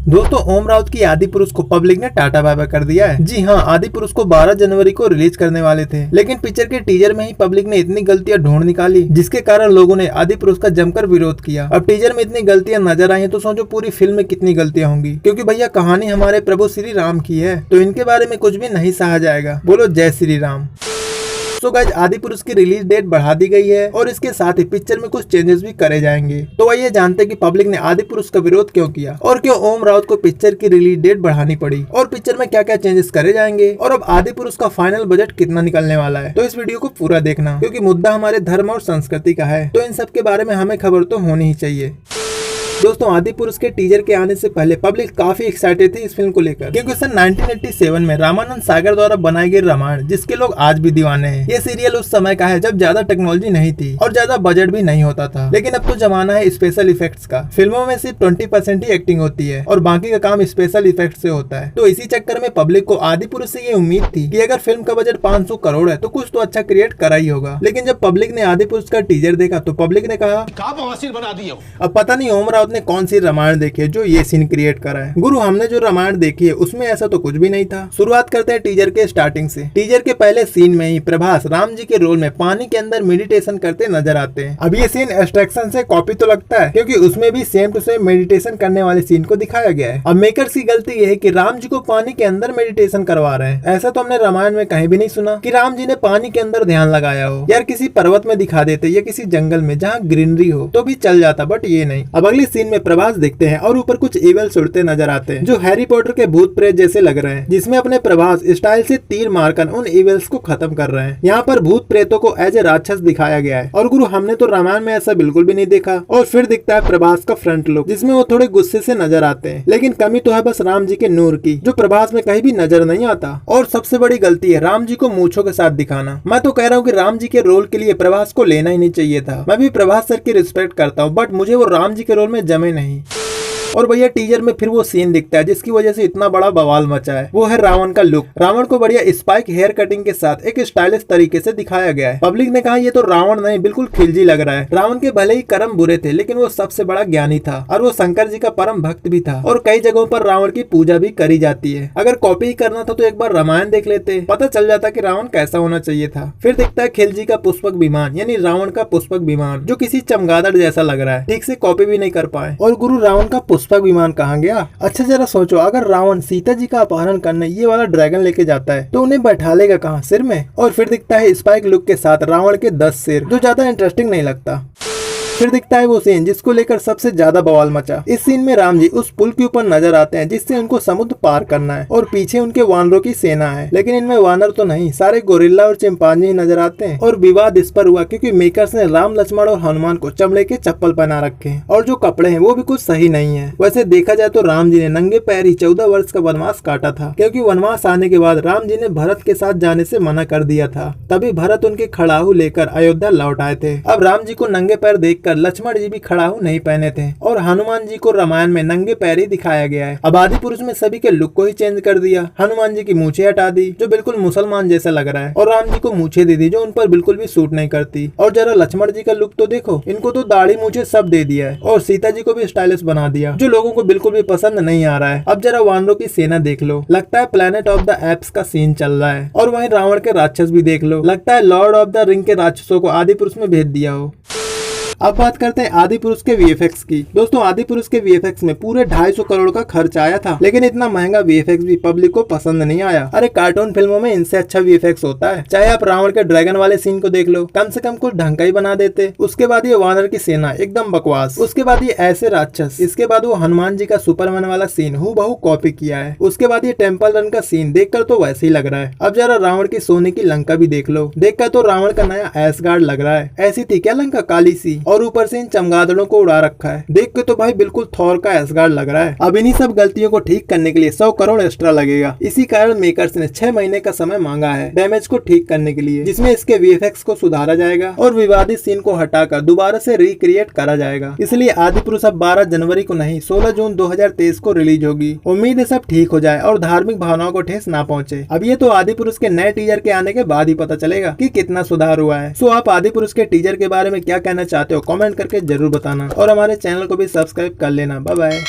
दोस्तों ओम राउत की आदि पुरुष को पब्लिक ने टाटा बाय बाय कर दिया है। जी हाँ, आदि पुरुष को 12 जनवरी को रिलीज करने वाले थे, लेकिन पिक्चर के टीजर में ही पब्लिक ने इतनी गलतियां ढूंढ निकाली जिसके कारण लोगों ने आदि पुरुष का जमकर विरोध किया। अब टीजर में इतनी गलतियां नजर आई तो सोचो पूरी फिल्म में कितनी गलतियां होंगी, क्योंकि भैया कहानी हमारे प्रभु श्री राम की है, तो इनके बारे में कुछ भी नहीं सहा जाएगा। बोलो जय श्री राम। तो गाइस आदि पुरुष की रिलीज डेट बढ़ा दी गई है और इसके साथ ही पिक्चर में कुछ चेंजेस भी करे जाएंगे। तो आइए जानते हैं कि पब्लिक ने आदि पुरुष का विरोध क्यों किया और क्यों ओम राउत को पिक्चर की रिलीज डेट बढ़ानी पड़ी और पिक्चर में क्या क्या चेंजेस करे जाएंगे और अब आदि पुरुष का फाइनल बजट कितना निकलने वाला है। तो इस वीडियो को पूरा देखना, क्योंकि मुद्दा हमारे धर्म और संस्कृति का है, तो इन सब के बारे में हमें खबर तो होनी ही चाहिए। दोस्तों आदि पुरुष के टीजर के आने से पहले पब्लिक काफी एक्साइटेड थी इस फिल्म को लेकर, क्योंकि सन 1987 में रामानंद सागर द्वारा बनाई गई रामायण, जिसके लोग आज भी दीवाने हैं। ये सीरियल उस समय का है जब ज्यादा टेक्नोलॉजी नहीं थी और ज्यादा बजट भी नहीं होता था, लेकिन अब तो जमाना है स्पेशल इफेक्ट्स का। फिल्मों में सिर्फ 20% ही एक्टिंग होती है और बाकी का काम स्पेशल इफेक्ट से होता है। तो इसी चक्कर में पब्लिक को आदि पुरुष से ये उम्मीद थी कि अगर फिल्म का बजट 500 करोड़ है तो कुछ तो अच्छा क्रिएट करा ही होगा। लेकिन जब पब्लिक ने आदि पुरुष का टीजर देखा तो पब्लिक ने कहा बना दिया। अब पता नहीं ओम राउत ने कौन सी रामायण देखिए जो ये सीन क्रिएट करा है। गुरु हमने जो रामायण देखी है उसमें ऐसा तो कुछ भी नहीं था। शुरुआत करते हैं टीजर के स्टार्टिंग से। टीजर के पहले सीन में ही प्रभास राम जी के रोल में पानी के अंदर मेडिटेशन करते नजर आते हैं। अब ये सीन एक्सट्रैक्शन से कॉपी तो लगता है, क्योंकि उसमें भी सेम टू सेम मेडिटेशन करने वाले सीन को दिखाया गया है। अब मेकर्स की गलती ये है कि राम जी को पानी के अंदर मेडिटेशन करवा रहे हैं। ऐसा तो हमने रामायण में कहीं भी नहीं सुना कि राम जी ने पानी के अंदर ध्यान लगाया हो। यार किसी पर्वत में दिखा देते या किसी जंगल में जहाँ ग्रीनरी हो तो भी चल जाता, बट ये नहीं। अब अगले सीन में प्रभास दिखते हैं और ऊपर कुछ इवल्स उड़ते नजर आते हैं जो हैरी पॉटर के भूत प्रेत जैसे लग रहे हैं, जिसमें अपने प्रभास स्टाइल से तीर मारकर उन इवल्स को खत्म कर रहे हैं। यहाँ पर भूत प्रेतों को एज ए राक्षस दिखाया गया है और गुरु हमने तो रामायण में ऐसा बिल्कुल भी नहीं देखा। और फिर दिखता है प्रभास का फ्रंट लुक, जिसमें वो थोड़े गुस्से से नजर आते हैं, लेकिन कमी तो है बस राम जी के नूर की, जो प्रभास में कहीं भी नजर नहीं आता। और सबसे बड़ी गलती है राम जी को मूंछों के साथ दिखाना। मैं तो कह रहा हूँ कि राम जी के रोल के लिए प्रभास को लेना ही नहीं चाहिए था। मैं भी प्रभास सर की रिस्पेक्ट करता हूँ, बट मुझे वो राम जी के रोल में जमे नहीं। और भैया टीजर में फिर वो सीन दिखता है जिसकी वजह से इतना बड़ा बवाल मचा है। वो है रावण का लुक। रावण को बढ़िया स्पाइक हेयर कटिंग के साथ एक स्टाइलिश तरीके से दिखाया गया है। पब्लिक ने कहा ये तो रावण नहीं बिल्कुल खिलजी लग रहा है। रावण के भले ही कर्म बुरे थे, लेकिन वो सबसे बड़ा ज्ञानी था और वो शंकर जी का परम भक्त भी था और कई जगहों पर रावण की पूजा भी करी जाती है। अगर कॉपी ही करना था तो एक बार रामायण देख लेते, पता चल जाता कि रावण कैसा होना चाहिए था। फिर दिखता है खिलजी का पुष्पक विमान, यानी रावण का पुष्पक विमान, जो किसी चमगादड़ जैसा लग रहा है। ठीक से कॉपी भी नहीं कर पाए। और गुरु रावण का पुष्पक विमान कहाँ गया? अच्छा जरा सोचो, अगर रावण सीता जी का अपहरण करने ये वाला ड्रैगन लेके जाता है तो उन्हें बैठा लेगा कहाँ? सिर में। और फिर दिखता है स्पाइक लुक के साथ रावण के 10 सिर, जो ज्यादा इंटरेस्टिंग नहीं लगता। फिर दिखता है वो सीन जिसको लेकर सबसे ज्यादा बवाल मचा। इस सीन में राम जी उस पुल के ऊपर नजर आते हैं जिससे उनको समुद्र पार करना है और पीछे उनके वानरों की सेना है, लेकिन इनमें वानर तो नहीं, सारे गोरिल्ला और चिंपांजी नजर आते हैं। और विवाद इस पर हुआ क्योंकि मेकर्स ने राम लक्ष्मण और हनुमान को चमड़े के चप्पल पहना रखे हैं और जो कपड़े हैं वो भी कुछ सही नहीं है। वैसे देखा जाए तो राम जी ने नंगे पैर ही 14 वर्ष का वनवास काटा था, क्योंकि वनवास आने के बाद राम जी ने भरत के साथ जाने से मना कर दिया था। तभी भरत उनके खड़ाहू लेकर अयोध्या लौट आए थे। अब राम जी को नंगे पैर देखकर लक्ष्मण जी भी खड़ाहू नहीं पहने थे और हनुमान जी को रामायण में नंगे पैर ही दिखाया गया है। अब आदि पुरुष में सभी के लुक को ही चेंज कर दिया। हनुमान जी की मूछें हटा दी जो बिल्कुल मुसलमान जैसा लग रहा है, और राम जी को मूछें दे दी जो उन पर बिल्कुल भी सूट नहीं करती। और जरा लक्ष्मण जी का लुक तो देखो, इनको तो दाढ़ी मूछें सब दे दिया है और सीता जी को भी स्टाइलिश बना दिया, जो लोगों को बिल्कुल भी पसंद नहीं आ रहा है। अब जरा वानरों की सेना देख लो, लगता है प्लेनेट ऑफ द एप्स का सीन चल रहा है। और वहीं रावण के राक्षस भी देख लो, लगता है लॉर्ड ऑफ द रिंग के राक्षसों को आदि पुरुष में भेज दिया हो। अब बात करते हैं आदि पुरुष के वीएफएक्स की। दोस्तों आदि पुरुष के वीएफएक्स में पूरे 250 करोड़ का खर्च आया था, लेकिन इतना महंगा वीएफएक्स भी पब्लिक को पसंद नहीं आया। अरे कार्टून फिल्मों में इनसे अच्छा वीएफएक्स होता है। चाहे आप रावण के ड्रैगन वाले सीन को देख लो, कम से कम कुछ ढंग का ही बना देते। उसके बाद ये वानर की सेना एकदम बकवास, उसके बाद ये ऐसे राक्षस, इसके बाद वो हनुमान जी का सुपरमैन वाला सीन हूबहू कॉपी किया है। उसके बाद ये टेम्पल रन का सीन देखकर तो वैसे ही लग रहा है। अब जरा रावण की सोने की लंका भी देख लो, देखकर तो रावण का नया एसगार्ड लग रहा है। ऐसी थी क्या लंका? काली सी, और ऊपर से चमगादड़ों को उड़ा रखा है। देख के तो भाई बिल्कुल थॉर का एसगार्ड लग रहा है। अब इन्हीं सब गलतियों को ठीक करने के लिए 100 करोड़ एक्स्ट्रा लगेगा। इसी कारण मेकर्स ने 6 महीने का समय मांगा है डैमेज को ठीक करने के लिए, जिसमें इसके वीएफएक्स को सुधारा जाएगा और विवादित सीन को हटाकर दोबारा से रिक्रिएट करा जाएगा। इसलिए आदि पुरुष अब 12 जनवरी को नहीं 16 जून 2023 को रिलीज होगी। उम्मीद है सब ठीक हो जाए और धार्मिक भावनाओं को ठेस ना पहुंचे। अब ये तो आदि पुरुष के नए टीजर के आने के बाद ही पता चलेगा कि कितना सुधार हुआ है। सो आप आदि पुरुष के टीजर के बारे में क्या कहना चाहते हो कमेंट करके जरूर बताना और हमारे चैनल को भी सब्सक्राइब कर लेना। Bye bye.